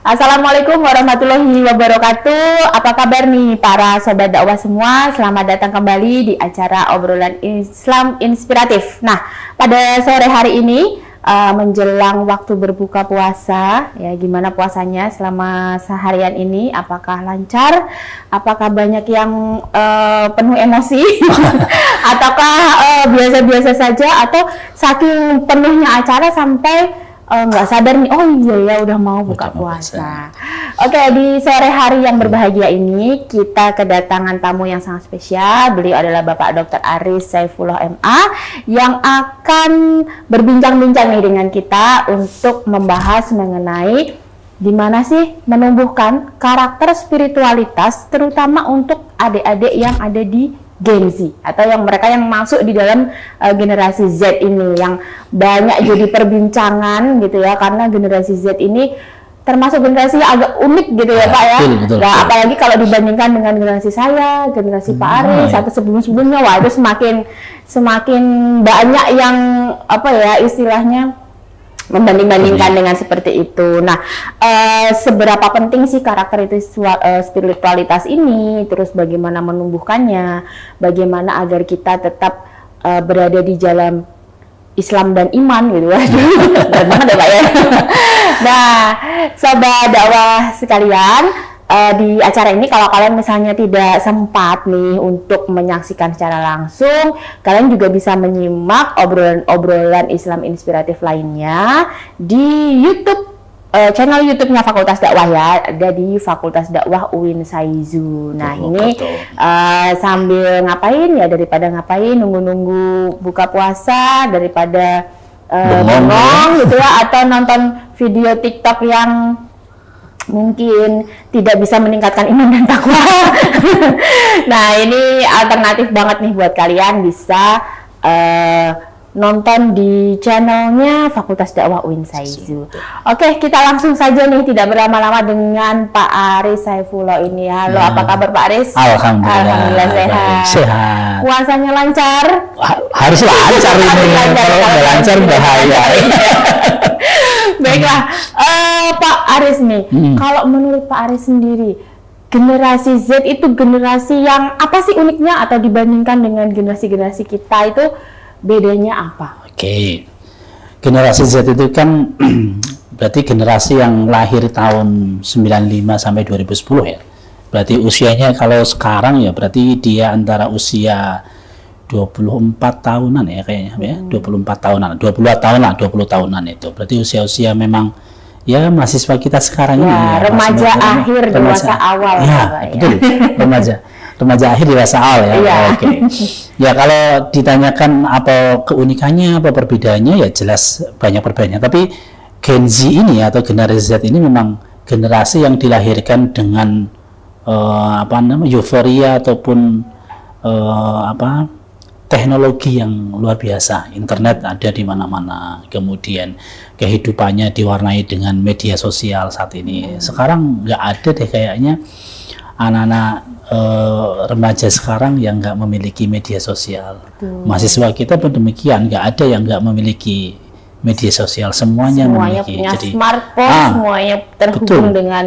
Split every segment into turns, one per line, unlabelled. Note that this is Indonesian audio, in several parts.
Assalamualaikum warahmatullahi wabarakatuh. Apa kabar nih para sobat dakwah semua? Selamat datang kembali di acara obrolan Islam inspiratif. Nah, pada sore hari ini menjelang waktu berbuka puasa, ya gimana puasanya selama seharian ini? Apakah lancar? Apakah banyak yang penuh emosi? Ataukah biasa-biasa saja? Atau saking penuhnya acara sampai nggak sadar nih, oh iya ya udah mau buka puasa. Oke, di sore hari yang berbahagia ini kita kedatangan tamu yang sangat spesial. Beliau adalah Bapak Dr. Aris Saifullah MA yang akan berbincang-bincang nih dengan kita untuk membahas mengenai gimana sih menumbuhkan karakter spiritualitas terutama untuk adik-adik yang ada di Gen Z atau yang mereka yang masuk di dalam generasi Z ini yang banyak jadi perbincangan gitu ya, karena generasi Z ini termasuk generasi yang agak unik gitu ya Pak ya.
Betul.
Apalagi kalau dibandingkan dengan generasi saya, generasi Pak Aris atau sebelum-sebelumnya, wah itu semakin banyak yang apa ya istilahnya membanding-bandingkan dengan seperti itu. Nah, seberapa penting sih karakter itu spiritualitas ini, terus bagaimana menumbuhkannya, bagaimana agar kita tetap berada di jalan Islam dan iman gitu ya. Benar banget ya Pak ya. Nah, sobat dakwah sekalian, di acara ini kalau kalian misalnya tidak sempat nih untuk menyaksikan secara langsung, kalian juga bisa menyimak obrolan Islam inspiratif lainnya di YouTube, channel YouTube-nya Fakultas Dakwah ya, ada di Fakultas Dakwah UIN Saizu. Nah ini sambil ngapain ya, daripada ngapain nunggu-nunggu buka puasa, daripada bengong gitu ya, atau nonton video TikTok yang mungkin tidak bisa meningkatkan iman dan takwa. Nah ini alternatif banget nih buat kalian, bisa nonton di channelnya Fakultas Dakwah UIN Saizu. Oke, kita langsung saja nih, tidak berlama-lama dengan Pak Aris Saifullah ini. Halo, apa kabar Pak Aris?
Alhamdulillah
sehat. Puasanya lancar?
Harus lancar ini. Kalau nggak lancar bahaya.
Baiklah, Pak Aris nih, kalau menurut Pak Aris sendiri, generasi Z itu generasi yang apa sih uniknya, atau dibandingkan dengan generasi-generasi kita itu bedanya apa?
Oke, generasi Z itu kan berarti generasi yang lahir tahun 95 sampai 2010 ya. Berarti usianya kalau sekarang ya berarti dia antara usia 24 tahunan ya kayaknya ya, 24 tahunan, 20 tahunan itu. Berarti usia-usia memang ya mahasiswa kita sekarang ini ya,
remaja akhir dewasa awal
ya, betul. Remaja akhir dewasa awal ya. Oke. Ya kalau ditanyakan apa keunikannya, apa perbedaannya, ya jelas banyak perbedaannya. Tapi Gen Z ini atau generasi Z ini memang generasi yang dilahirkan dengan euforia ataupun teknologi yang luar biasa. Internet ada di mana-mana, kemudian kehidupannya diwarnai dengan media sosial saat ini. Sekarang nggak ada deh kayaknya anak-anak remaja sekarang yang nggak memiliki media sosial. Mahasiswa kita pun demikian, nggak ada yang nggak memiliki media sosial, semuanya memiliki.
Punya jadi smartphone, semuanya terhubung dengan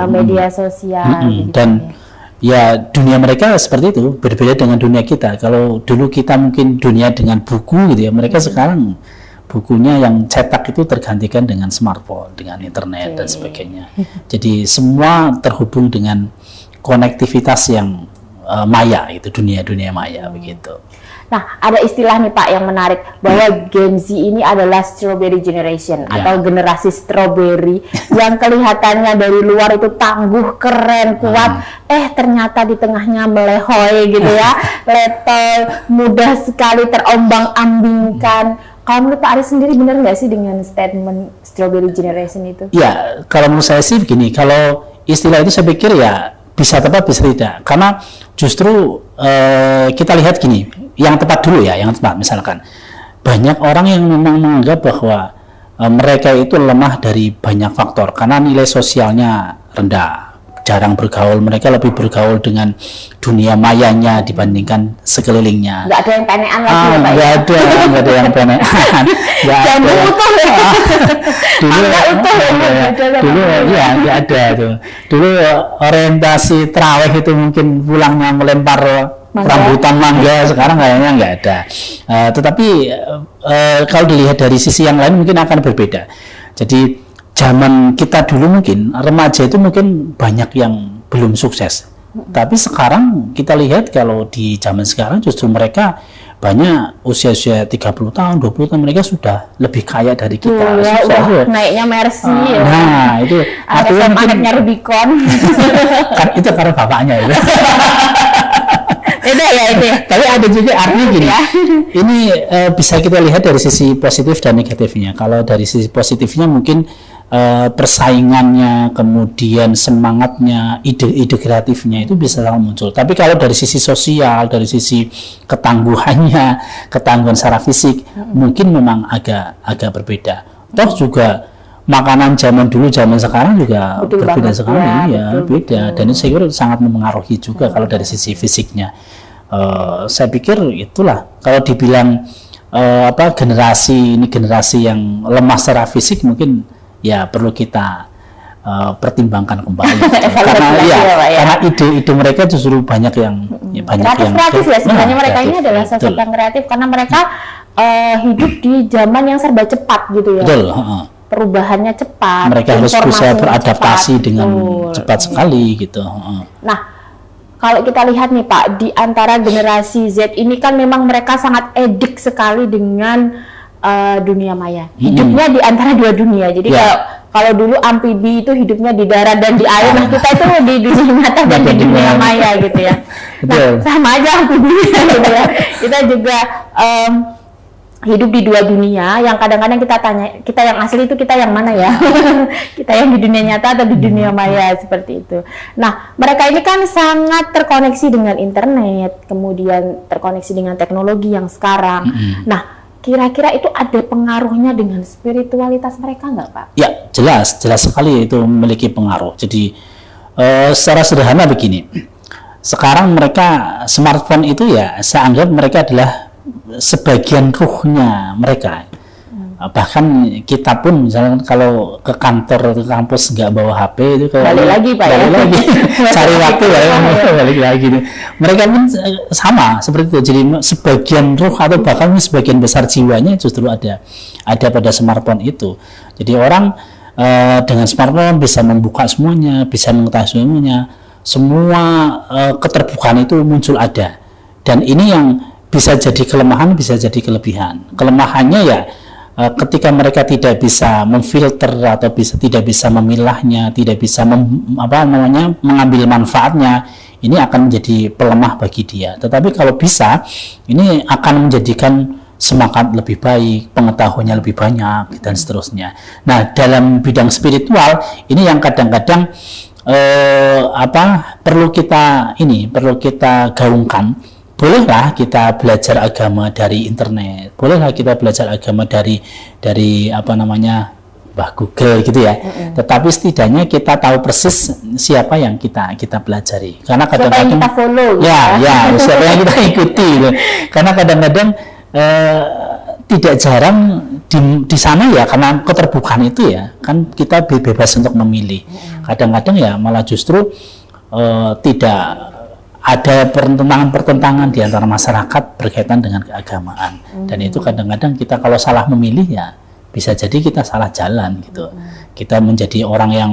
media sosial.
Dan ya dunia mereka seperti itu, berbeda dengan dunia kita. Kalau dulu kita mungkin dunia dengan buku gitu ya, mereka sekarang bukunya yang cetak itu tergantikan dengan smartphone, dengan internet dan sebagainya. Jadi semua terhubung dengan konektivitas yang maya, itu dunia maya begitu.
Nah, ada istilah nih Pak yang menarik, bahwa Gen Z ini adalah strawberry generation atau generasi strawberry yang kelihatannya dari luar itu tangguh, keren, kuat, ternyata di tengahnya melehoi gitu ya, letol, mudah sekali terombang-ambingkan. Kalau menurut Pak Aris sendiri benar nggak sih dengan statement strawberry generation itu? Ya,
kalau menurut saya sih begini, kalau istilah itu saya pikir ya bisa tepat bisa tidak, karena justru kita lihat gini, yang tepat dulu ya, yang tepat misalkan banyak orang yang memang menganggap bahwa mereka itu lemah dari banyak faktor karena nilai sosialnya rendah, jarang bergaul, mereka lebih bergaul dengan dunia mayanya dibandingkan sekelilingnya.
Nggak ada yang penean lagi ya, Pak?
Nggak ada yang penean.
Jambu utuh ya?
Dulu ya nggak ada tuh. Dulu orientasi terawih itu mungkin pulangnya melempar rambutan mangga, sekarang kayaknya nggak ada. Tetapi kalau dilihat dari sisi yang lain mungkin akan berbeda. Jadi zaman kita dulu mungkin remaja itu mungkin banyak yang belum sukses. Tapi sekarang kita lihat kalau di zaman sekarang justru mereka banyak usia-usia 30 tahun, 20 tahun mereka sudah lebih kaya dari kita.
Naiknya Mercy ya.
Nah, itu
artinya anaknya Rubicon.
Itu karena bapaknya itu.
Beda ya itu.
Tapi ada juga artinya gini. Ini bisa kita lihat dari sisi positif dan negatifnya. Kalau dari sisi positifnya mungkin persaingannya, kemudian semangatnya, ide-ide kreatifnya itu bisa muncul. Tapi kalau dari sisi sosial, dari sisi ketangguhannya, ketangguhan secara fisik, mungkin memang agak berbeda. Toh juga makanan zaman dulu, zaman sekarang juga berbeda sekali, ya beda. Dan itu saya kira sangat mempengaruhi juga kalau dari sisi fisiknya. Saya pikir itulah kalau dibilang generasi yang lemah secara fisik mungkin ya perlu kita pertimbangkan kembali. Karena ide-ide mereka justru banyak yang
kreatif ya sebenarnya. Mereka ini adalah sosok yang kreatif karena mereka hidup di zaman yang serba cepat gitu ya.
Betul.
Perubahannya cepat.
Mereka harus bisa beradaptasi dengan cepat sekali gitu.
Nah, kalau kita lihat nih Pak, di antara generasi Z ini kan memang mereka sangat edik sekali dengan dunia maya. Hidupnya di antara dua dunia. Jadi kalau dulu amfibi itu hidupnya di darat dan di air, nah kita itu di dunia nyata dan di dunia maya gitu ya. Nah, sama aja amfibi gitu ya. Kita juga hidup di dua dunia yang kadang-kadang kita tanya, kita yang asli itu kita yang mana ya? Kita yang di dunia nyata atau di dunia maya, seperti itu. Nah, mereka ini kan sangat terkoneksi dengan internet, kemudian terkoneksi dengan teknologi yang sekarang. Nah, kira-kira itu ada pengaruhnya dengan spiritualitas mereka nggak, Pak? Ya,
jelas sekali itu memiliki pengaruh. Jadi secara sederhana begini, sekarang mereka smartphone itu ya saya anggap mereka adalah sebagian ruhnya mereka. Bahkan kita pun misalnya kalau ke kantor atau kampus nggak bawa HP itu
balik lagi Pak,
balik lagi cari waktu balik lagi. Mereka pun sama seperti itu. Jadi sebagian ruh atau bahkan sebagian besar jiwanya justru ada pada smartphone itu. Jadi orang dengan smartphone bisa membuka semuanya, bisa mengetahui semuanya, semua keterbukaan itu muncul ada. Dan ini yang bisa jadi kelemahan, bisa jadi kelebihan. Kelemahannya ya ketika mereka tidak bisa memfilter atau tidak bisa memilahnya, tidak bisa mengambil manfaatnya, ini akan menjadi pelemah bagi dia. Tetapi kalau bisa, ini akan menjadikan semangat lebih baik, pengetahuannya lebih banyak dan seterusnya. Nah, dalam bidang spiritual ini yang kadang-kadang perlu kita gaungkan. Bolehlah kita belajar agama dari internet, bolehlah kita belajar agama dari Mbah Google gitu ya. Tetapi setidaknya kita tahu persis siapa yang kita pelajari. Karena kadang-kadang
kita follow.
Siapa yang kita ikuti gitu. Karena kadang-kadang tidak jarang di sana ya, karena keterbukaan itu ya, kan kita bebas untuk memilih. Kadang-kadang ya malah justru tidak ada pertentangan di antara masyarakat berkaitan dengan keagamaan. Dan itu kadang-kadang kita kalau salah memilih ya bisa jadi kita salah jalan gitu. Kita menjadi orang yang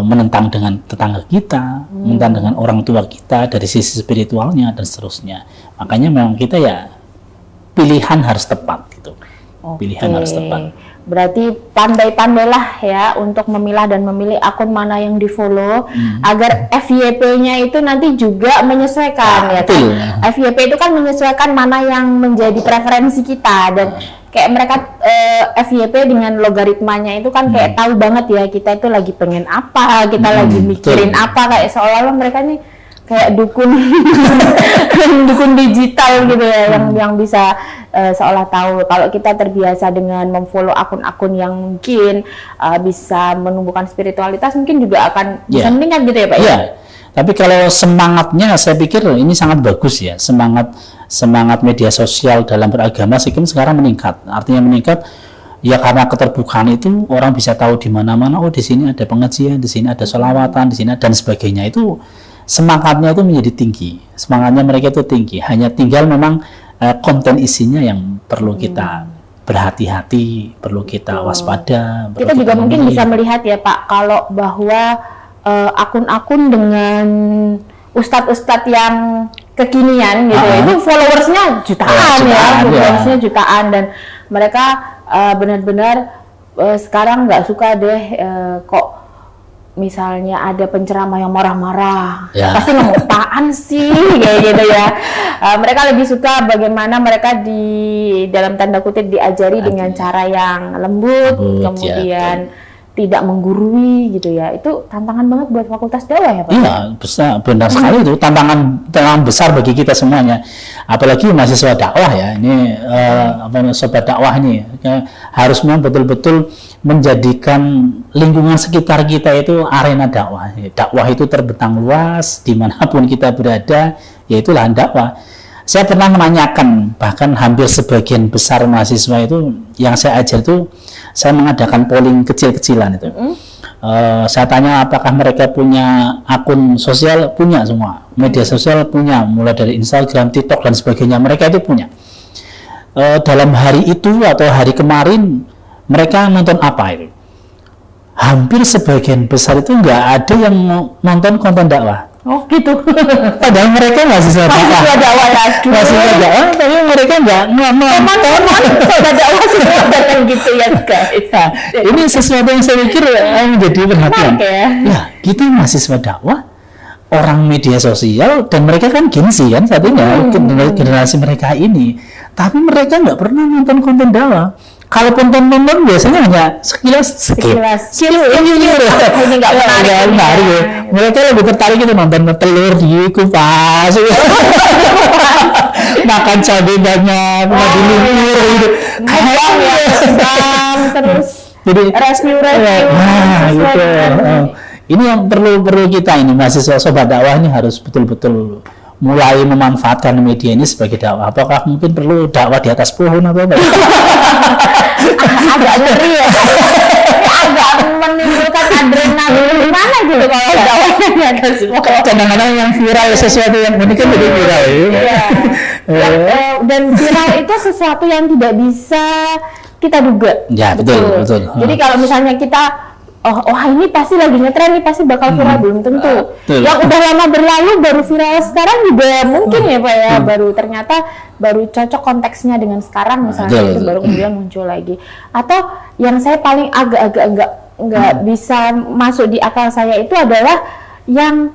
menentang dengan tetangga kita, menentang dengan orang tua kita dari sisi spiritualnya dan seterusnya. Makanya memang kita ya pilihan harus tepat gitu. Pilihan harus tepat.
Berarti pandai-pandailah ya untuk memilah dan memilih akun mana yang di-follow agar FYP-nya itu nanti juga menyesuaikan ya kan. FYP itu kan menyesuaikan mana yang menjadi preferensi kita, dan kayak mereka FYP dengan logaritmanya itu kan kayak tahu banget ya kita itu lagi pengen apa, kita lagi mikirin apa, kayak seolah-olah mereka nih kayak dukun dukun digital gitu ya, yang bisa seolah tahu. Kalau kita terbiasa dengan memfollow akun-akun yang mungkin bisa menumbuhkan spiritualitas, mungkin juga akan bisa meningkat gitu ya Pak ya.
Tapi kalau semangatnya saya pikir ini sangat bagus ya, semangat media sosial dalam beragama sekarang meningkat. Artinya meningkat ya karena keterbukaan itu, orang bisa tahu di mana-mana, oh di sini ada pengajian, di sini ada sholawatan, di sini dan sebagainya. Itu semangatnya itu menjadi tinggi, semangatnya mereka itu tinggi. Hanya tinggal memang konten isinya yang perlu kita berhati-hati, perlu kita waspada.
Kita juga mungkin bisa melihat ya Pak, kalau bahwa akun-akun dengan ustadz-ustadz yang kekinian gitu, itu followersnya jutaan followersnya jutaan, dan mereka benar-benar sekarang nggak suka deh kok misalnya ada penceramah yang marah-marah, pasti ngomong apaan sih kayak gitu ya. Mereka lebih suka bagaimana mereka di dalam tanda kutip diajari dengan cara yang lembut, kemudian tidak menggurui gitu ya. Itu tantangan banget buat fakultas dakwah ya Pak?
Iya, besar, benar sekali itu tantangan besar bagi kita semuanya. Apalagi mahasiswa dakwah ya, ini sobat dakwah ini harus memang betul-betul menjadikan lingkungan sekitar kita itu arena dakwah. Dakwah itu terbentang luas dimanapun kita berada, yaitu lahan dakwah. Saya pernah menanyakan, bahkan hampir sebagian besar mahasiswa itu yang saya ajar itu, saya mengadakan polling kecil-kecilan itu. Saya tanya apakah mereka punya akun sosial, punya semua. Media sosial punya, mulai dari Instagram, TikTok dan sebagainya, mereka itu punya. Dalam hari itu atau hari kemarin mereka nonton apa itu? Hampir sebagian besar itu nggak ada yang nonton konten dakwah.
Oh gitu.
Padahal mereka mahasiswa dakwah lagi. Mahasiswa dakwah, tapi mereka nggak nonton.
Sobat dakwah semua datang gitu ya guys.
Nah, ini sesuatu yang saya pikir menjadi perhatian. Ya, kita mahasiswa dakwah, orang media sosial, dan mereka kan Gen Z kan satunya, generasi mereka ini. Tapi mereka nggak pernah nonton konten dakwah. Kalau konten biasanya hanya sekilas ini nggak menarik. Mereka lebih tertarik itu nonton telur dikupas, makan cabai banyak, dilumur gitu.
Terus
jadi
review
gitu. Ini yang perlu kita ini mahasiswa sobat dakwah ini harus betul-betul mulai memanfaatkan media ini sebagai dakwah. Apakah mungkin perlu dakwah di atas pohon atau apa?
Agak ngeri ya, agak menimbulkan adrenalin mana gitu kalau dakwahnya di atas pohon.
Kadang-kadang yang viral sesuatu yang ini kan jadi viral ya.
Dan viral itu sesuatu yang tidak bisa kita duga.
Ya betul.
Jadi kalau misalnya kita ini pasti lagi ngetren, ini pasti bakal viral, belum tentu. Yang udah lama berlalu baru viral sekarang juga mungkin ya Pak ya, baru cocok konteksnya dengan sekarang misalnya, itu baru kemudian muncul lagi. Atau yang saya paling agak-agak nggak bisa masuk di akal saya itu adalah yang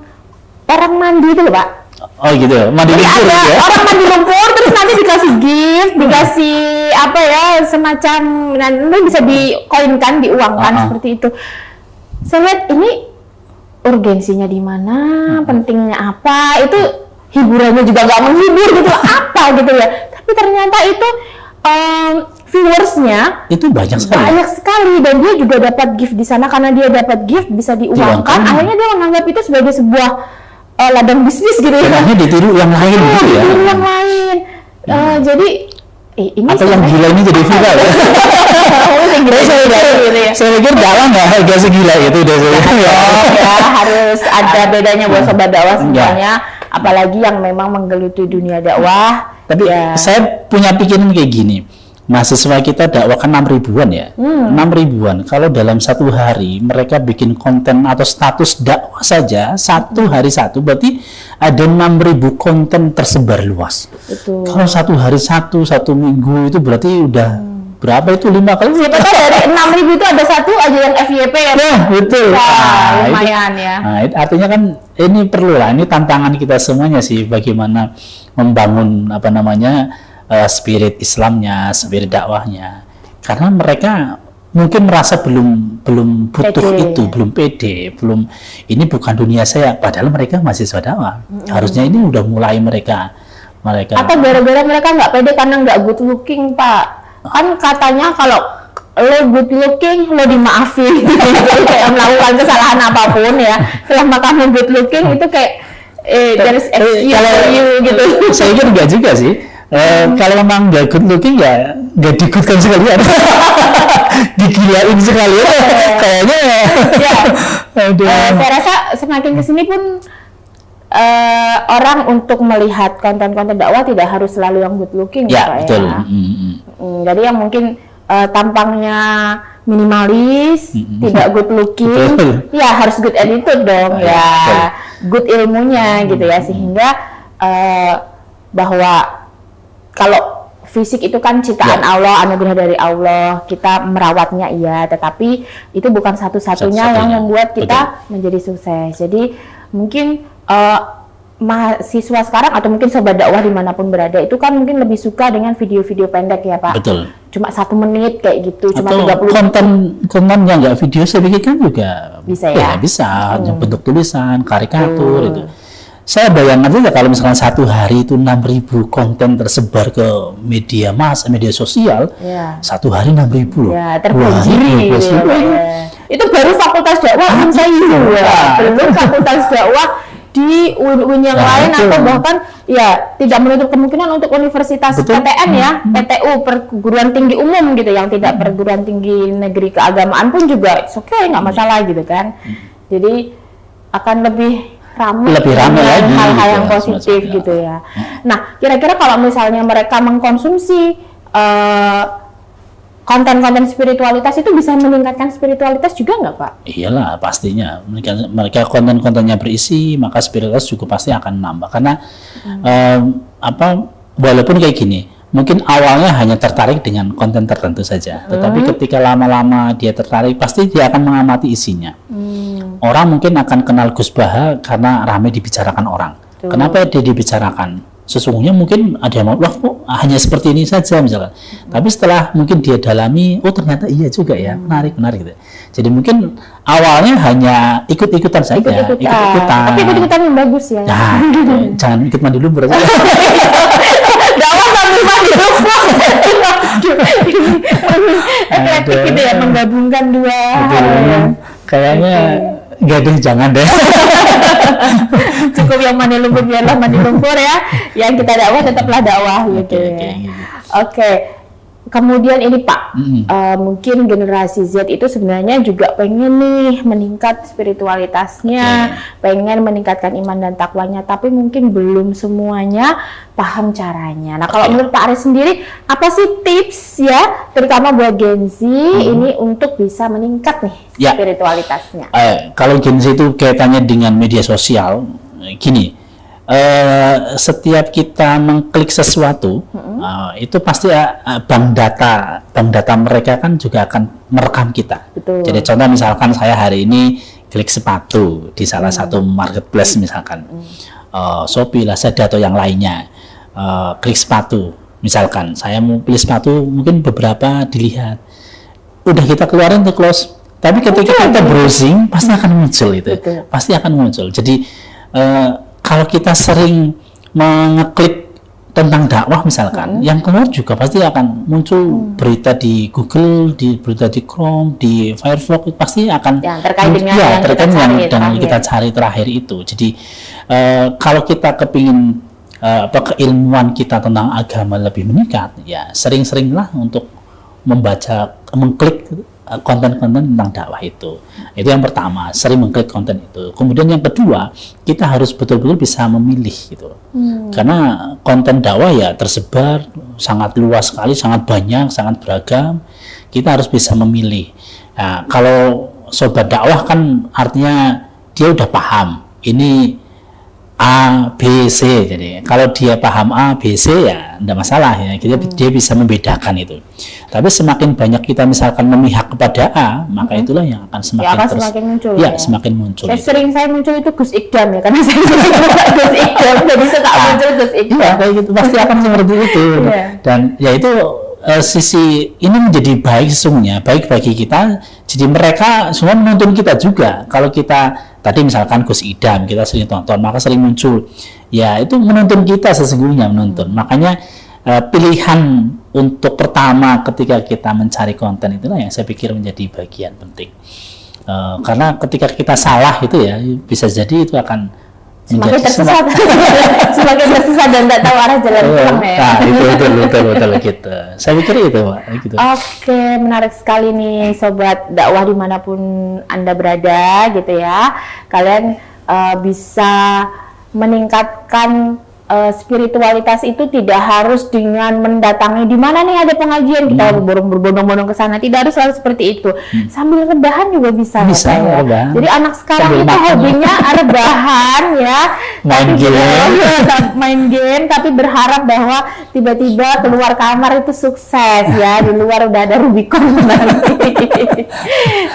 orang mandi itu Pak.
Oh gitu, mandi lumpur ya?
Orang mandi lumpur terus nanti dikasih gift, dikasih apa ya, semacam nanti bisa dikoinkan, diuangkan seperti itu. Saya lihat ini urgensinya di mana, pentingnya apa, itu hiburannya juga nggak menghibur gitu, apa gitu ya. Tapi ternyata itu viewersnya
itu banyak
sekali, dan dia juga dapat gift di sana. Karena dia dapat gift bisa diuangkan, akhirnya dia menganggap itu sebagai sebuah ladang bisnis gitu ya.
Akhirnya ditiru yang lain gitu ya.
Ditiru yang lain. Jadi ini
atau yang gila ini jadi viral ya. Saya pikir dakwah nggak harga segila itu deh.
Ya harus ada bedanya buat sobat dakwah semuanya. Apalagi yang memang menggeluti dunia dakwah.
Tapi saya punya pikiran kayak gini. Mahasiswa kita dakwah kan 6 ribuan ya, 6 ribuan. Kalau dalam satu hari mereka bikin konten atau status dakwah saja, satu hari satu, berarti ada 6.000 konten tersebar luas.
Betul.
Kalau satu hari satu minggu itu berarti udah berapa itu 5 kali?
Siapa tahu dari 6.000 itu ada satu aja yang FYP ya?
Nah, betul.
Lumayan ya.
Nah, artinya kan ini perlu lah, ini tantangan kita semuanya sih, bagaimana membangun spirit Islamnya, spirit dakwahnya. Karena mereka mungkin merasa belum butuh
Pede.
itu, belum pede, belum ini bukan dunia saya. Padahal mereka mahasiswa dakwah. Harusnya ini udah mulai mereka.
Atau gara-gara mereka nggak pede karena nggak good looking, Pak. Kan katanya kalau lo good looking, lo dimaafin. Kayak melakukan kesalahan apapun ya. Selama kamu good looking, itu kayak there's excuse for you gitu.
Saya kira enggak juga sih. Kalau memang nggak good looking ya nggak digutkan sekalian. Digilain sekalian. Kayaknya
Ya. Saya rasa semakin kesini pun orang untuk melihat konten-konten dakwah tidak harus selalu yang good looking,
ya,
Pak,
betul.
ya. Jadi yang mungkin tampangnya minimalis, tidak good looking,
Betul.
ya harus good attitude dong,
Ya,
ya,
betul.
good ilmunya gitu ya, sehingga bahwa kalau fisik itu kan ciptaan
Ya.
Allah, anugerah dari Allah, kita merawatnya iya, tetapi itu bukan satu-satunya yang membuat kita menjadi sukses. Jadi mungkin mahasiswa sekarang atau mungkin sobat dakwah dimanapun berada itu kan mungkin lebih suka dengan video-video pendek ya, Pak.
Betul.
Cuma 1 menit kayak gitu, cuma
Atau
30
konten yang nggak video saya pikir kan juga
Bisa ya?
bisa yang bentuk tulisan, karikatur itu. Saya bayangkan saja kalau misalkan satu hari itu 6.000 konten tersebar ke media media sosial,
Ya.
satu hari 6.000 loh.
Ya, terbanjiri.
Wah,
Gitu
itu
ya. Itu baru fakultas dakwah saya belum fakultas dakwah di UIN yang
Nah,
lain
itu.
atau bahkan ya tidak menutup kemungkinan untuk universitas
Betul.
PTN ya, PTU perguruan tinggi umum gitu yang tidak perguruan tinggi negeri keagamaan pun juga oke nggak masalah gitu kan. Jadi akan lebih ramai
Lebih ramai
dengan
lagi
hal-hal
gitu
yang
ya,
positif
semacam,
gitu ya. Nah, kira-kira kalau misalnya mereka mengkonsumsi konten-konten spiritualitas itu bisa meningkatkan spiritualitas juga nggak, Pak?
Iyalah pastinya mereka konten-kontennya berisi maka spiritualitas juga pasti akan nambah karena walaupun kayak gini mungkin awalnya hanya tertarik dengan konten tertentu saja tetapi ketika lama-lama dia tertarik pasti dia akan mengamati isinya. Orang mungkin akan kenal Gus Baha karena ramai dibicarakan orang. Kenapa dia dibicarakan? Sesungguhnya mungkin ada yang wah kok hanya seperti ini saja misalkan. Tapi setelah mungkin dia dalami, oh ternyata iya juga ya, menarik gitu. Jadi mungkin awalnya hanya ikut-ikutan saja, ikut-ikutan.
Tapi ikut-ikutan yang bagus ya.
Nah, jangan ikut mandi lumpur aja.
Dakwah sambil mandi lumpur. Eklektik gitu ya, menggabungkan dua hal ya.
Kayaknya enggak deh, jangan deh.
Cukup yang mandi lumpur biarlah mandi lumpur ya. Yang kita dakwah tetaplah dakwah gitu ya. Oke. Kemudian ini Pak, mungkin generasi Z itu sebenarnya juga pengen nih meningkat spiritualitasnya, pengen meningkatkan iman dan takwanya, tapi mungkin belum semuanya paham caranya. Nah, kalau menurut Pak Aris sendiri, apa sih tips ya, terutama buat Gen Z ini untuk bisa meningkat nih spiritualitasnya?
Kalau Gen Z itu kaitannya dengan media sosial, gini. Setiap kita mengklik sesuatu itu pasti bank data mereka kan juga akan merekam kita.
Betul.
Jadi contoh misalkan saya hari ini klik sepatu di salah satu marketplace misalkan Shopee, Lazada atau yang lainnya, klik sepatu misalkan saya mau pilih sepatu mungkin beberapa dilihat udah kita keluarin tuh close, tapi ketika kita browsing pasti akan muncul itu.
Betul.
Pasti akan muncul. Jadi kalau kita sering mengeklik tentang dakwah misalkan, yang keluar juga pasti akan muncul berita di Google, berita di Chrome, di Firefox, pasti akan
terkait dengan yang
kita cari terakhir itu. Jadi kalau kita kepingin keilmuan kita tentang agama lebih meningkat, ya sering-seringlah untuk membaca, mengklik konten-konten tentang dakwah itu. Itu yang pertama, sering mengklik konten itu. Kemudian yang kedua, kita harus betul-betul bisa memilih gitu. Karena konten dakwah ya tersebar sangat luas sekali, sangat banyak, sangat beragam. Kita harus bisa memilih. Nah, kalau sobat dakwah kan artinya dia udah paham. Ini A, B, C. Jadi kalau dia paham A, B, C ya enggak masalah ya. Dia bisa membedakan itu. Tapi semakin banyak kita misalkan memihak kepada A, maka itulah yang akan semakin
muncul.
Semakin muncul.
Saya muncul itu Gus Ikdam ya, karena saya suka Gus Ikdam, jadi suka muncul Gus Ikdam.
Iya, kayak gitu pasti akan seperti itu. Dan ya itu sisi ini menjadi baik sesungguhnya, baik bagi kita. Jadi mereka semua menuntun kita juga. Kalau kita tadi misalkan Gus Idam kita sering tonton, maka sering muncul. Ya itu menuntun kita sesungguhnya menuntun. Makanya pilihan untuk pertama ketika kita mencari konten itulah yang saya pikir menjadi bagian penting. Karena ketika kita salah itu ya bisa jadi itu akan
semakin tersesat, semakin tersesat dan tidak tahu arah jalan pulang ya.
Nah, itu betul gitu. Saya pikir itu, Pak. Gitu.
Oke, menarik sekali nih sobat dakwah dimanapun Anda berada, gitu ya. Kalian bisa meningkatkan spiritualitas itu tidak harus dengan mendatangi di mana nih ada pengajian kita berbondong-bondong ke sana, tidak harus selalu seperti itu. Sambil rebahan juga bisa ya. Jadi anak sekarang itu hobinya rebahan ya, main game tapi berharap bahwa tiba-tiba keluar kamar itu sukses ya, di luar udah ada Rubicon menanti,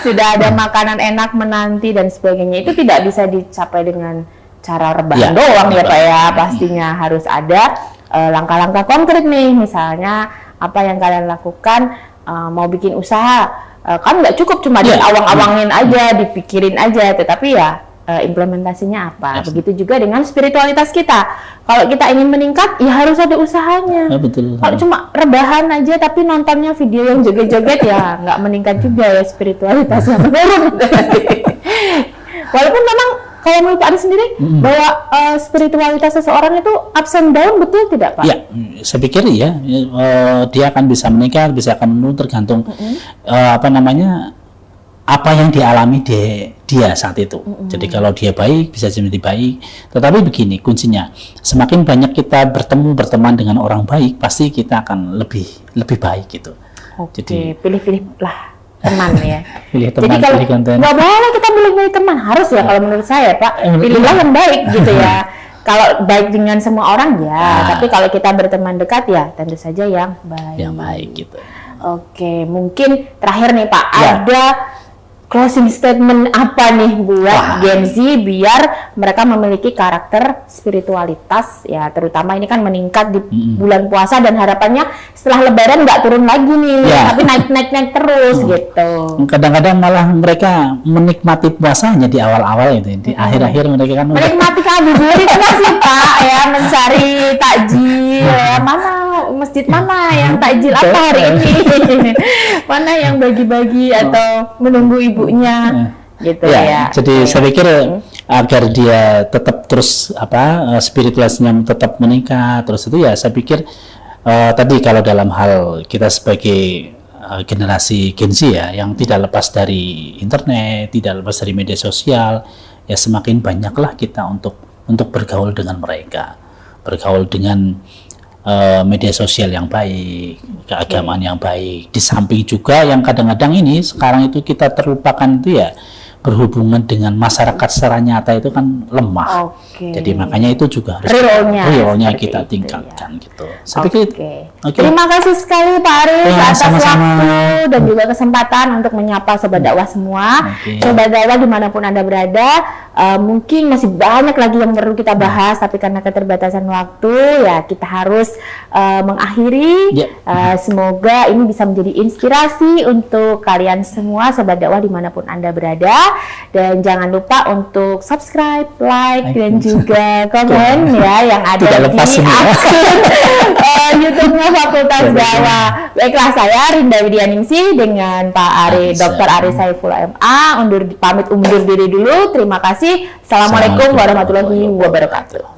sudah ada makanan enak menanti dan sebagainya. Itu tidak bisa dicapai dengan cara rebahan doang ya Pak ya, pastinya harus ada langkah-langkah konkret nih, misalnya apa yang kalian lakukan, mau bikin usaha, kan nggak cukup cuma diawang-awangin aja, dipikirin aja, tetapi ya implementasinya apa. Begitu juga dengan spiritualitas kita, kalau kita ingin meningkat ya harus ada usahanya. Kalau cuma rebahan aja tapi nontonnya video yang joget-joget ya nggak meningkat juga ya, spiritualitasnya menurun. Walaupun memang kalau menurut Pak Ari sendiri bahwa spiritualitas seseorang itu ups and down, betul tidak Pak?
Ya, saya pikir ya, dia akan bisa meningkat, bisa akan menurun tergantung apa yang dialami dia saat itu. Jadi kalau dia baik bisa jadi baik. Tetapi begini kuncinya, semakin banyak kita berteman dengan orang baik, pasti kita akan lebih baik gitu.
Jadi pilih-pilih lah teman ya.
Pilih teman,
jadi kalau
pilih konten.
nggak boleh kita milih teman, harus ya kalau menurut saya Pak, pilihlah yang baik gitu ya. Kalau baik dengan semua orang ya, tapi kalau kita berteman dekat ya tentu saja yang baik.
Yang baik gitu.
Oke, mungkin terakhir nih Pak, ada closing statement apa nih buat Gen Z biar mereka memiliki karakter spiritualitas ya, terutama ini kan meningkat di bulan puasa dan harapannya setelah Lebaran nggak turun lagi nih, tapi naik terus gitu.
Kadang-kadang malah mereka menikmati puasanya di awal-awal itu, di akhir-akhir mereka kan
menikmati ngabuburit sih Pak ya, mencari takjil ya, mana masjid mana yang takjil apa hari ini, mana yang bagi-bagi atau menunggu ibunya gitu ya.
Jadi saya pikir agar dia tetap terus spiritualitasnya tetap meningkat terus itu ya, saya pikir tadi kalau dalam hal kita sebagai generasi Gen Z ya, yang tidak lepas dari internet, tidak lepas dari media sosial, ya semakin banyaklah kita untuk bergaul dengan mereka, bergaul dengan media sosial yang baik, keagamaan yang baik. Di samping juga yang kadang-kadang ini sekarang itu kita terlupakan itu ya, berhubungan dengan masyarakat secara nyata itu kan lemah. Jadi makanya itu juga harus realnya kita tingkatkan gitu. Saya pikir
Terima kasih sekali Pak Ari atas waktu dan juga kesempatan untuk menyapa sobat dakwah semua. Sobat dakwah dimanapun Anda berada, mungkin masih banyak lagi yang perlu kita bahas, tapi karena keterbatasan waktu ya kita harus mengakhiri. Semoga ini bisa menjadi inspirasi untuk kalian semua sobat dakwah dimanapun Anda berada. Dan jangan lupa untuk subscribe, like, dan juga komen ya yang ada di akun YouTube-nya Fakultas Dakwah. Baiklah, saya Rinda Widianingsih dengan Pak Ari, Dr. Ari Saifullah MA pamit undur diri dulu. Terima kasih. Assalamualaikum warahmatullahi wabarakatuh.